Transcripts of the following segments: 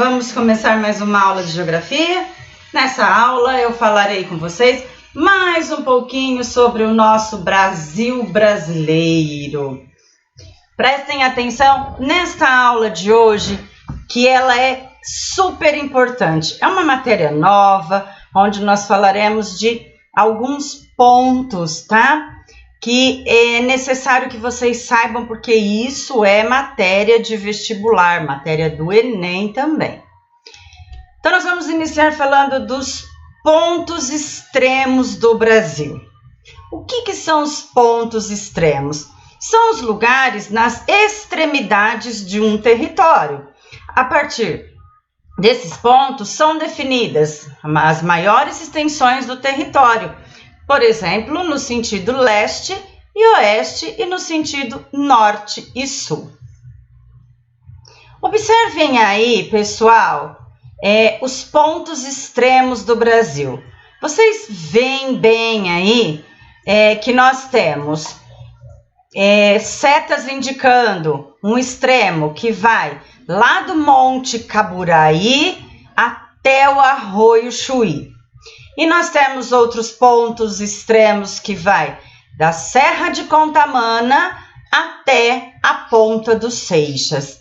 vamos começar mais uma aula de geografia. Nessa aula eu falarei com vocês mais um pouquinho sobre o nosso Brasil brasileiro. Prestem atenção nesta aula de hoje, que ela é super importante. É uma matéria nova, onde nós falaremos de alguns pontos, tá? Que é necessário que vocês saibam, porque isso é matéria de vestibular, matéria do Enem também. Então, nós vamos iniciar falando dos pontos extremos do Brasil. O que são os pontos extremos? São os lugares nas extremidades de um território. A partir desses pontos são definidas as maiores extensões do território. Por exemplo, no sentido leste e oeste e no sentido norte e sul. Observem aí, pessoal, os pontos extremos do Brasil. Vocês veem bem aí que nós temos setas indicando um extremo que vai lá do Monte Caburaí até o Arroio Chuí. E nós temos outros pontos extremos que vai da Serra de Contamana até a Ponta dos Seixas.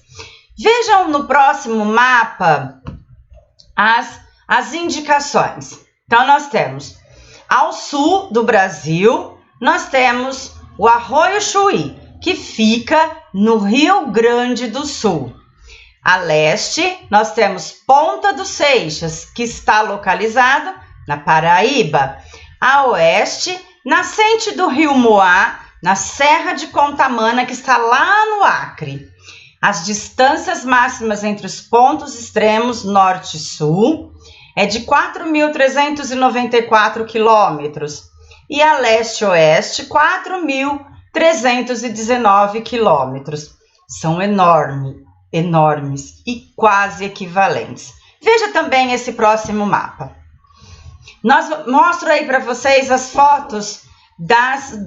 Vejam no próximo mapa as indicações. Então, nós temos ao sul do Brasil, nós temos o Arroio Chuí, que fica no Rio Grande do Sul. A leste, nós temos Ponta dos Seixas, que está localizado na Paraíba. A oeste, nascente do Rio Moá, na Serra de Contamana, que está lá no Acre. As distâncias máximas entre os pontos extremos norte e sul é de 4.394 quilômetros e a leste-oeste 4.319 quilômetros. São enormes e quase equivalentes. Veja também esse próximo mapa. Mostro aí para vocês as fotos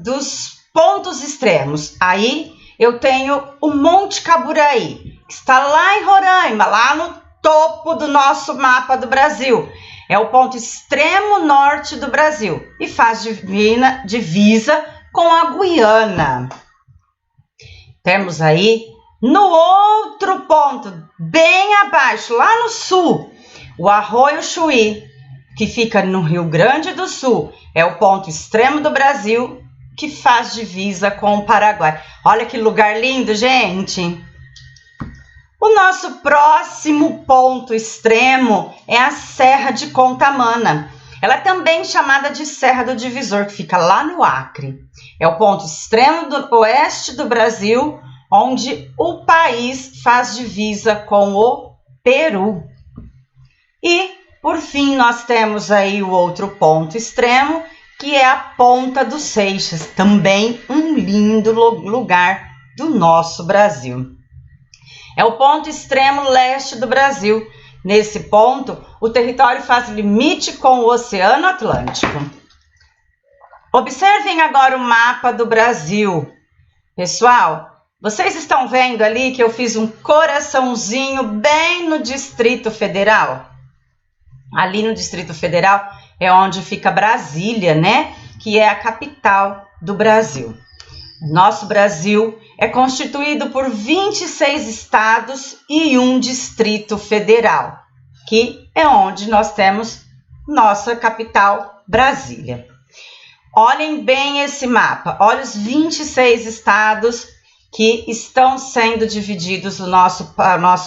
dos pontos extremos. Aí eu tenho o Monte Caburaí, que está lá em Roraima, lá no topo do nosso mapa do Brasil. É o ponto extremo norte do Brasil e faz divisa com a Guiana. Temos aí no outro ponto, bem abaixo, lá no sul, o Arroio Chuí, que fica no Rio Grande do Sul. É o ponto extremo do Brasil que faz divisa com o Paraguai. Olha que lugar lindo, gente! O nosso próximo ponto extremo é a Serra de Contamana. Ela é também chamada de Serra do Divisor, que fica lá no Acre. É o ponto extremo do oeste do Brasil, onde o país faz divisa com o Peru. E por fim, nós temos aí o outro ponto extremo, que é a Ponta dos Seixas, também um lindo lugar do nosso Brasil. É o ponto extremo leste do Brasil. Nesse ponto, o território faz limite com o Oceano Atlântico. Observem agora o mapa do Brasil. Pessoal, vocês estão vendo ali que eu fiz um coraçãozinho bem no Distrito Federal? Ali no Distrito Federal é onde fica Brasília, né? Que é a capital do Brasil. O nosso Brasil é constituído por 26 estados e um Distrito Federal, que é onde nós temos nossa capital, Brasília. Olhem bem esse mapa. Olha os 26 estados que estão sendo divididos no nosso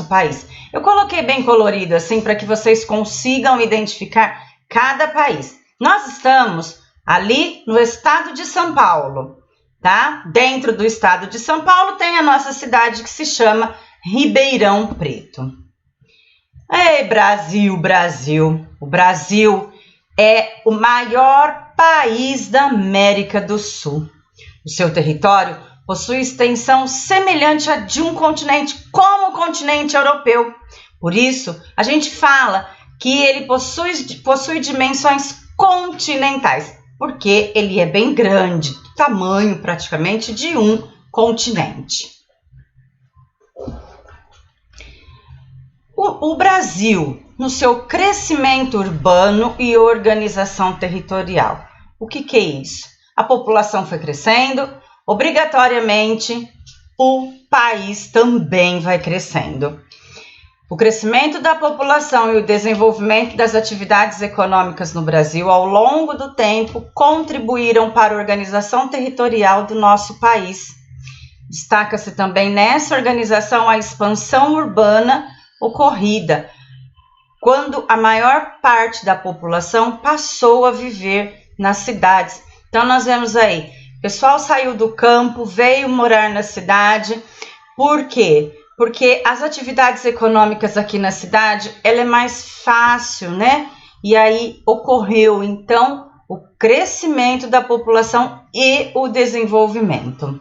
país. Eu coloquei bem colorido assim para que vocês consigam identificar cada país. Nós estamos ali no estado de São Paulo, tá? Dentro do estado de São Paulo tem a nossa cidade que se chama Ribeirão Preto. Ei, Brasil, Brasil! O Brasil é o maior país da América do Sul. O seu território possui extensão semelhante a de um continente, como o continente europeu. Por isso, a gente fala que ele possui dimensões continentais, porque ele é bem grande, do tamanho praticamente de um continente. o Brasil, no seu crescimento urbano e organização territorial. O que é isso? A população foi crescendo, obrigatoriamente o país também vai crescendo. O crescimento da população e o desenvolvimento das atividades econômicas no Brasil ao longo do tempo contribuíram para a organização territorial do nosso país. Destaca-se também nessa organização a expansão urbana ocorrida, quando a maior parte da população passou a viver nas cidades. Então nós vemos aí, o pessoal saiu do campo, veio morar na cidade. Por quê? Porque as atividades econômicas aqui na cidade, ela é mais fácil, né? E aí ocorreu, então, o crescimento da população e o desenvolvimento.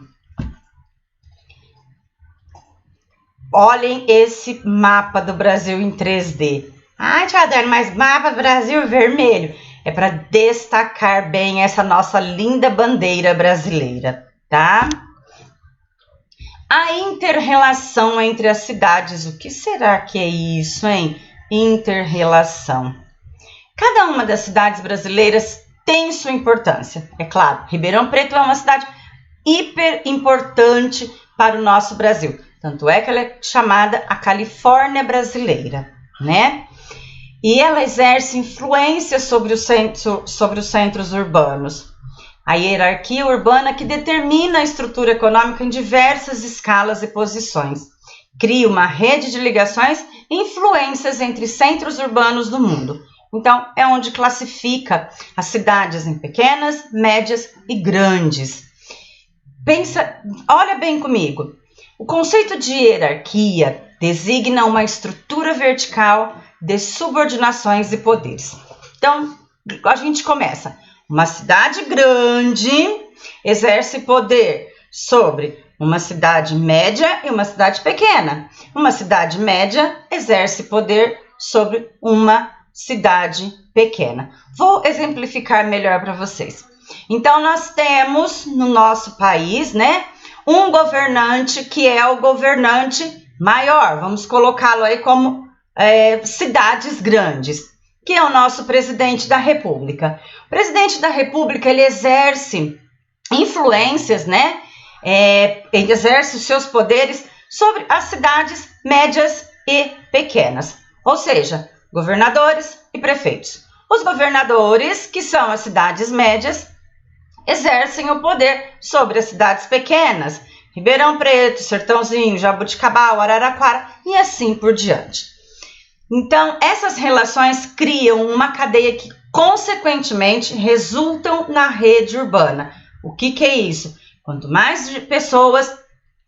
Olhem esse mapa do Brasil em 3D. Ai, tia Dani, mas mapa do Brasil vermelho. É para destacar bem essa nossa linda bandeira brasileira, tá? A inter-relação entre as cidades. O que será que é isso, hein? Inter-relação. Cada uma das cidades brasileiras tem sua importância. É claro, Ribeirão Preto é uma cidade hiper importante para o nosso Brasil. Tanto é que ela é chamada a Califórnia brasileira, né? E ela exerce influência sobre os centros urbanos. A hierarquia urbana que determina a estrutura econômica em diversas escalas e posições. Cria uma rede de ligações e influências entre centros urbanos do mundo. Então, é onde classifica as cidades em pequenas, médias e grandes. Olha bem comigo. O conceito de hierarquia designa uma estrutura vertical de subordinações e poderes. Então, a gente começa. Uma cidade grande exerce poder sobre uma cidade média e uma cidade pequena. Uma cidade média exerce poder sobre uma cidade pequena. Vou exemplificar melhor para vocês. Então, nós temos no nosso país, né, um governante que é o governante maior. Vamos colocá-lo aí como cidades grandes, que é o nosso presidente da República. O presidente da República, ele exerce influências, né? Ele exerce os seus poderes sobre as cidades médias e pequenas, ou seja, governadores e prefeitos. Os governadores, que são as cidades médias, exercem o poder sobre as cidades pequenas, Ribeirão Preto, Sertãozinho, Jabuticabal, Araraquara e assim por diante. Então, essas relações criam uma cadeia que, consequentemente, resultam na rede urbana. O que é isso? Quanto mais pessoas,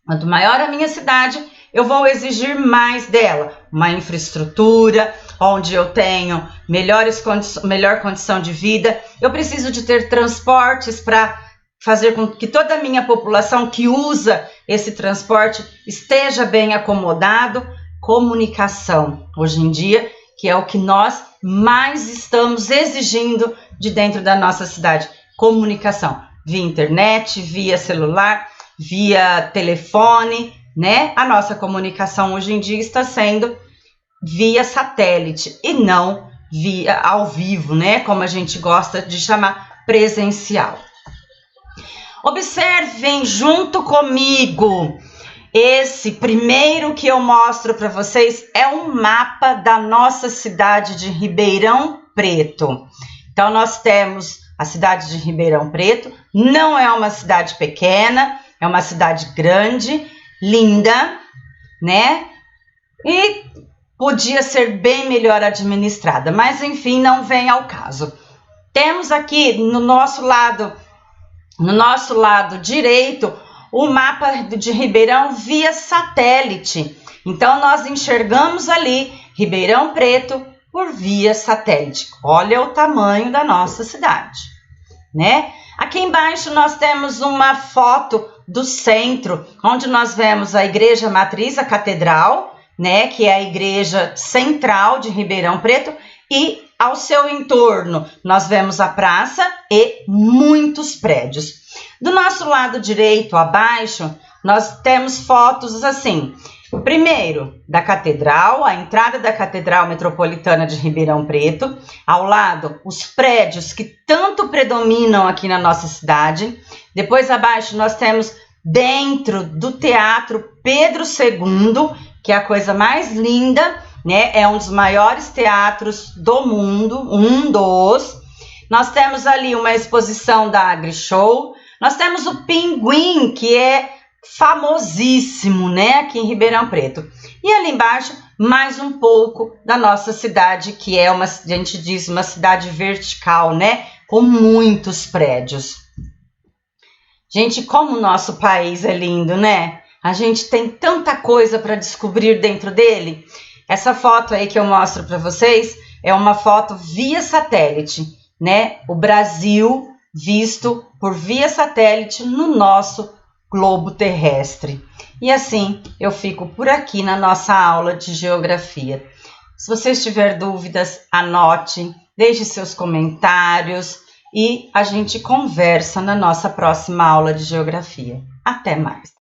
quanto maior a minha cidade, eu vou exigir mais dela. Uma infraestrutura, onde eu tenho melhor condição de vida. Eu preciso de ter transportes para fazer com que toda a minha população que usa esse transporte esteja bem acomodado. Comunicação, hoje em dia, que é o que nós mais estamos exigindo de dentro da nossa cidade. Comunicação, via internet, via celular, via telefone, né? A nossa comunicação hoje em dia está sendo via satélite e não via ao vivo, né? Como a gente gosta de chamar, presencial. Observem junto comigo. Esse primeiro que eu mostro para vocês é um mapa da nossa cidade de Ribeirão Preto. Então, nós temos a cidade de Ribeirão Preto, não é uma cidade pequena, é uma cidade grande, linda, né? E podia ser bem melhor administrada, mas enfim, não vem ao caso. Temos aqui no nosso lado direito, o mapa de Ribeirão via satélite. Então, nós enxergamos ali Ribeirão Preto por via satélite. Olha o tamanho da nossa cidade, né? Aqui embaixo nós temos uma foto do centro, onde nós vemos a igreja matriz, a catedral, né? Que é a igreja central de Ribeirão Preto, e ao seu entorno nós vemos a praça e muitos prédios. Do nosso lado direito, abaixo, nós temos fotos assim, Primeiro, da Catedral, a entrada da Catedral Metropolitana de Ribeirão Preto. Ao lado, os prédios que tanto predominam aqui na nossa cidade. Depois abaixo nós temos dentro do Teatro Pedro II, que é a coisa mais linda, né? É um dos maiores teatros do mundo, um dos. Nós temos ali uma exposição da AgriShow. Nós temos o Pinguim, que é famosíssimo, né, aqui em Ribeirão Preto. E ali embaixo, mais um pouco da nossa cidade, que é a gente diz, uma cidade vertical, né, com muitos prédios. Gente, como o nosso país é lindo, né? A gente tem tanta coisa para descobrir dentro dele. Essa foto aí que eu mostro para vocês é uma foto via satélite, né? O Brasil visto por via satélite no nosso globo terrestre. E assim eu fico por aqui na nossa aula de geografia. Se vocês tiverem dúvidas, anote, deixe seus comentários e a gente conversa na nossa próxima aula de geografia. Até mais!